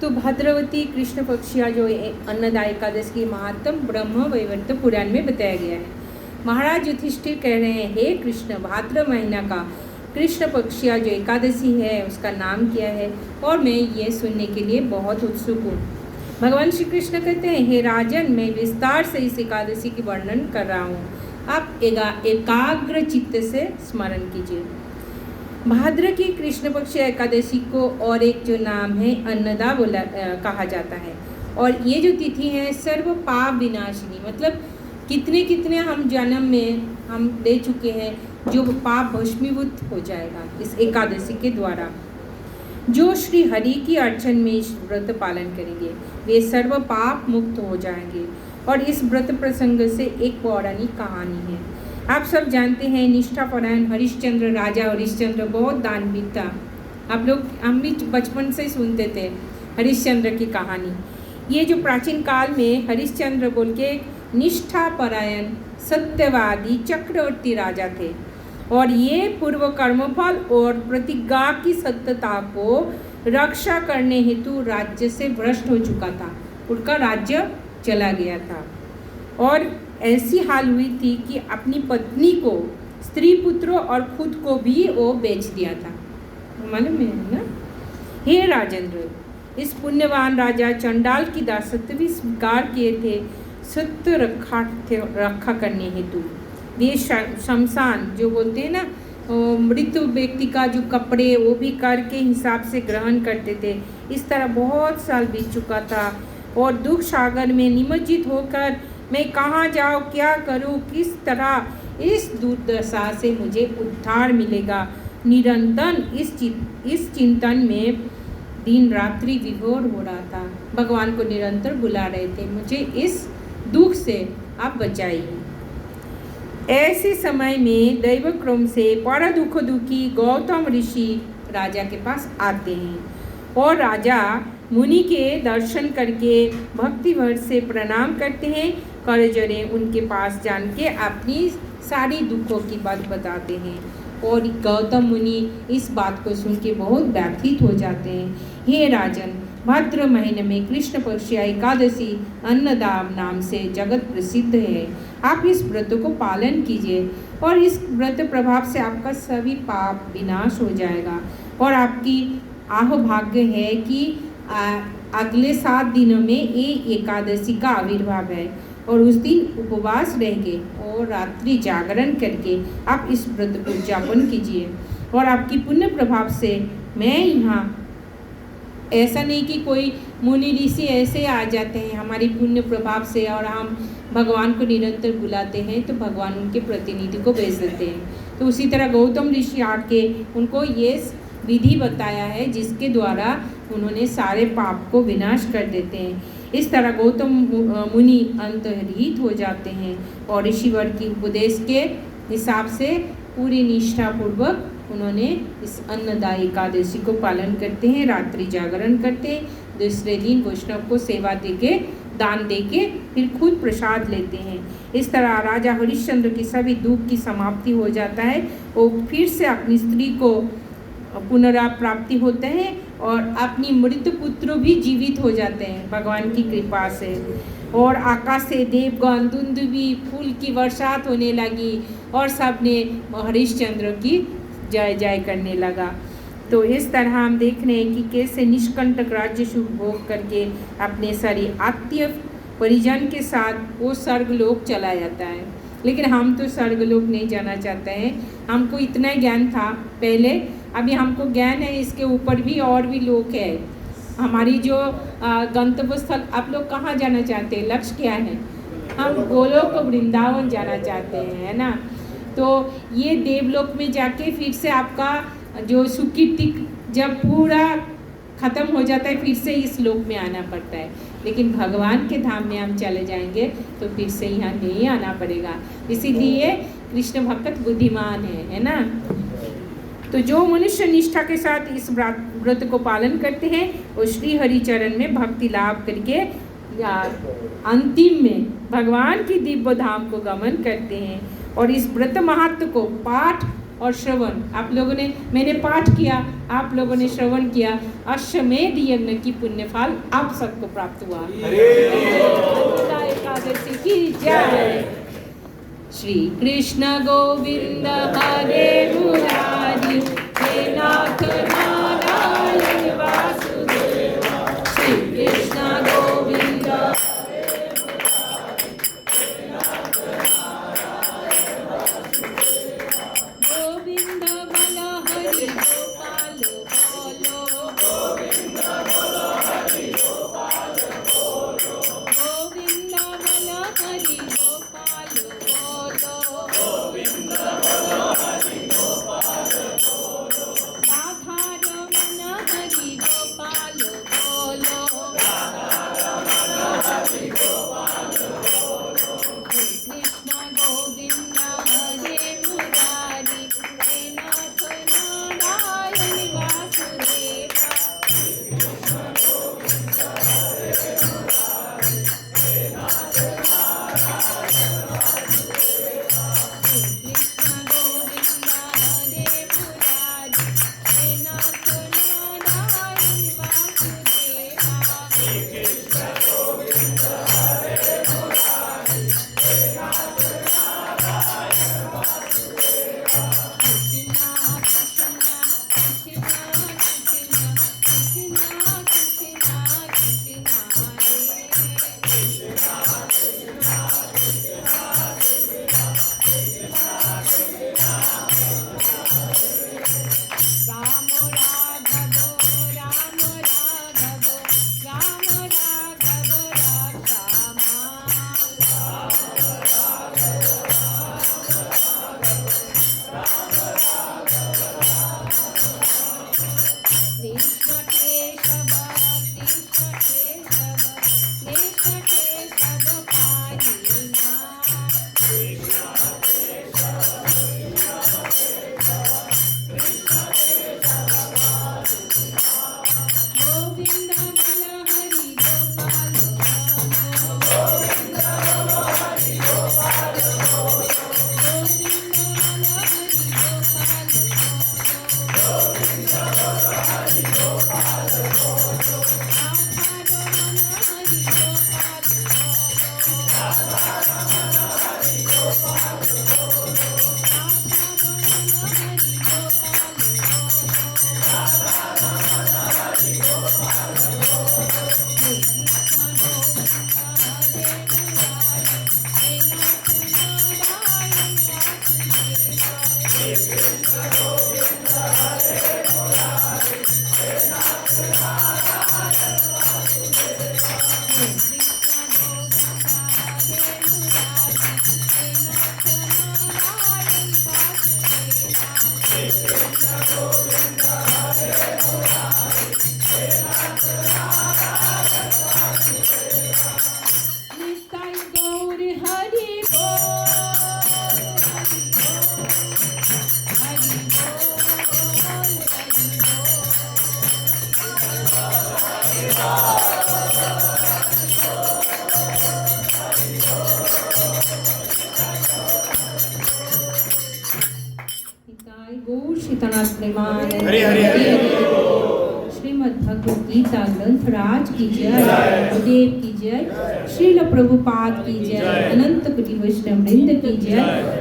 तो भद्रवती कृष्ण पक्षिया जो अन्नदा एकादशी की महात्म ब्रह्म वैवर्त पुराण में बताया गया है। महाराज युधिष्ठिर कह रहे हैं, हे कृष्ण, भाद्र महीना का कृष्ण पक्षिया जो एकादशी है उसका नाम क्या है, और मैं ये सुनने के लिए बहुत उत्सुक हूँ। भगवान श्री कृष्ण कहते हैं, हे राजन, मैं विस्तार से इस एकादशी की वर्णन कर रहा हूँ, आप एकाग्र चित्त से स्मरण कीजिए। भाद्र की कृष्ण पक्ष एकादशी को और एक जो नाम है अन्नदा बोला कहा जाता है। और ये जो तिथि है सर्व पाप विनाशिनी, मतलब कितने कितने हम जन्म में हम ले चुके हैं, जो पाप भस्मीभूत हो जाएगा इस एकादशी के द्वारा। जो श्री हरि की अर्चन में इस व्रत पालन करेंगे वे सर्व पाप मुक्त हो जाएंगे। और इस व्रत प्रसंग से एक पौराणिक कहानी है। आप सब जानते हैं, निष्ठापरायण हरिश्चंद्र, राजा हरिश्चंद्र बहुत दानवीर था। हम भी बचपन से सुनते थे हरिश्चंद्र की कहानी। ये जो प्राचीन काल में हरिश्चंद्र बोल के निष्ठापरायण सत्यवादी चक्रवर्ती राजा थे, और ये पूर्व कर्मफल और प्रतिज्ञा की सत्यता को रक्षा करने हेतु राज्य से भ्रष्ट हो चुका था। उनका राज्य चला गया था और ऐसी हाल हुई थी कि अपनी पत्नी को, स्त्री पुत्रों और खुद को भी वो बेच दिया था। मालूम है ना? हे राजेंद्र, इस पुण्यवान राजा चंडाल की दासत्व स्वीकार किए थे सत्य रक्षा करने हेतु। वे शमशान जो बोलते हैं ना, मृत व्यक्ति का जो कपड़े वो भी कर के हिसाब से ग्रहण करते थे। इस तरह बहुत साल बीत चुका था और दुख सागर में निमज्जित होकर मैं कहाँ जाऊँ, क्या करूँ, किस तरह इस दुर्दशा से मुझे उद्धार मिलेगा, निरंतर इस चिंतन में दिन रात्रि विभोर हो रहा था। भगवान को निरंतर बुला रहे थे, मुझे इस दुख से आप बचाइए। ऐसे समय में दैव क्रम से पर दुख दुखी गौतम ऋषि राजा के पास आते हैं और राजा मुनि के दर्शन करके भक्ति भर से प्रणाम करते हैं। करजोड़े उनके पास जान के अपनी सारी दुखों की बात बताते हैं और गौतम मुनि इस बात को सुन के बहुत व्यथित हो जाते हैं। हे राजन, भाद्र महीने में कृष्ण पक्ष एकादशी अन्नदा नाम से जगत प्रसिद्ध है। आप इस व्रत को पालन कीजिए और इस व्रत प्रभाव से आपका सभी पाप विनाश हो जाएगा और आपकी भाग्य है कि अगले 7 दिनों में ये एकादशी का आविर्भाव है और उस दिन उपवास रहेंगे और रात्रि जागरण करके आप इस व्रत को उद्यापन कीजिए। और आपकी पुण्य प्रभाव से मैं यहाँ, ऐसा नहीं कि कोई मुनि ऋषि ऐसे आ जाते हैं हमारी पुण्य प्रभाव से और हम भगवान को निरंतर बुलाते हैं तो भगवान उनके प्रतिनिधि को भेज देते हैं। तो उसी तरह गौतम ऋषि आके उनको ये विधि बताया है जिसके द्वारा उन्होंने सारे पाप को विनाश कर देते हैं। इस तरह गौतम मुनि अंतर्हित हो जाते हैं और ऋषिवर की उपदेश के हिसाब से पूरी निष्ठापूर्वक उन्होंने इस अन्नदा एकादशी को पालन करते हैं, रात्रि जागरण करते हैं, दूसरे दिन वैष्णव को सेवा देके, दान देके फिर खुद प्रसाद लेते हैं। इस तरह राजा हरिश्चंद्र की सभी दुख की समाप्ति हो जाता है। वो फिर से अपनी स्त्री को पुनराप्राप्ति होते हैं और अपनी मृत पुत्र भी जीवित हो जाते हैं भगवान की कृपा से। और आकाश से देवगण, दुंदुभी, फूल की बरसात होने लगी और सबने हरिश्चंद्र की जय जय करने लगा। तो इस तरह हम देख रहे हैं कि कैसे निष्कंटक राज्य सुख भोग करके अपने सारी आत्मीय परिजन के साथ वो स्वर्गलोक चला जाता है। लेकिन हम तो स्वर्गलोक नहीं जाना चाहते हैं। हमको इतना ज्ञान था पहले, अभी हमको ज्ञान है इसके ऊपर भी और भी लोक है। हमारी जो गंतव्य स्थल, आप लोग कहाँ जाना चाहते हैं, लक्ष्य क्या है? हम गोलोक वृंदावन जाना चाहते हैं, है ना। तो ये देवलोक में जाके फिर से आपका जो सुकीर्ति जब पूरा ख़त्म हो जाता है फिर से इस लोक में आना पड़ता है। लेकिन भगवान के धाम में हम चले जाएंगे तो फिर से यहाँ नहीं आना पड़ेगा। इसीलिए कृष्ण भक्त बुद्धिमान है ना। तो जो मनुष्य निष्ठा के साथ इस व्रत को पालन करते हैं वो श्री हरि चरण में भक्ति लाभ करके अंतिम में भगवान की दिव्य धाम को गमन करते हैं। और इस व्रत महत्व को पाठ और श्रवण, आप लोगों ने, मैंने पाठ किया, आप लोगों ने श्रवण किया, अश्वमेध यज्ञ की पुण्य फल आप सबको प्राप्त हुआ। एकादशी की जय। श्री कृष्ण गोविंद हरे मुरारी, हे नाथ नारायण वासुदेव। श्री कृष्ण गोविंद गोविंद बल हरि गोपाल बोलो, गोविंद बल हरि गोपाल बोलो, गोविंद बल हरि गोपाल बोलो, गोविंद बल हरि गोपाल बोलो, राधा रमण हरि गोपाल बोलो, राधा रमण हरि गोपाल बोलो, कृष्ण गोविंद हरे मुरारी, हे नाथ नारायण वासुदेवा। कृष्ण गोविंद हरे मुरारी, हे नाथ नारायण वासुदेवा। राम राघव राम राघव, राम राघव रामा। कृष्ण केशव कृष्ण केशव, कृष्ण केशव पाहिना। गोविंद बल हरि गोपाल बोलो, गोविंद बल हरि गोपाल बोलो, गोविंद बल हरि गोपाल बोलो, गोविंद बल हरि गोपाल बोलो, राधा रमण हरि गोपाल बोलो, राधा रमण हरि गोपाल बोलो, राधा रमण हरि गोपाल बोलो, राधा रमण हरि गोपाल बोलो। हे कृष्ण गोविंद हरे मुरारी, हे नाथ नारायण वासुदेवा। हे कृष्ण गोविंद हरे मुरारी, हे नाथ नारायण वासुदेवा। हे कृष्ण गोविंद हरे मुरारी, हे नाथ नारायण वासुदेवा। हे कृष्ण गोविंद हरे मुरारी, हे नाथ नारायण वासुदेवा। निताय गौर हरि बोल, हरि बोल, हरि बोल, हरि निताय गौर शीतनाथ प्रेमानंद हरि हरि हरि श्रीमद् भगवद गीता ग्रंथ राज की जय, गुरुदेव की जय, श्रील प्रभुपाद की जय, अनंत कोटि वैष्णव वृंद की जय।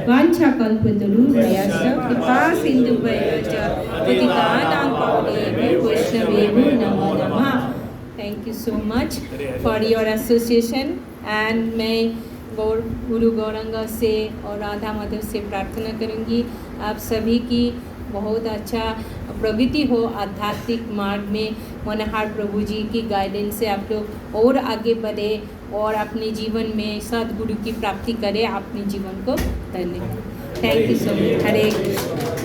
वांछा कल्पतरुभ्यश्च कृपा सिंधुभ्यश्च पतितानां पावनेभ्यो वैष्णवेभ्यो नमो नमः। Thank you so much for your association and मैं गुरु गौरंगा से और राधा माधव से प्रार्थना करूंगी आप सभी की बहुत अच्छा प्रगति हो आध्यात्मिक मार्ग में। मनोहर प्रभु जी की गाइडेंस से आप लोग और आगे बढ़े और अपने जीवन में सद्गुरु की प्राप्ति करें, अपने जीवन को धन्य। Thank you so much. Hare Krishna.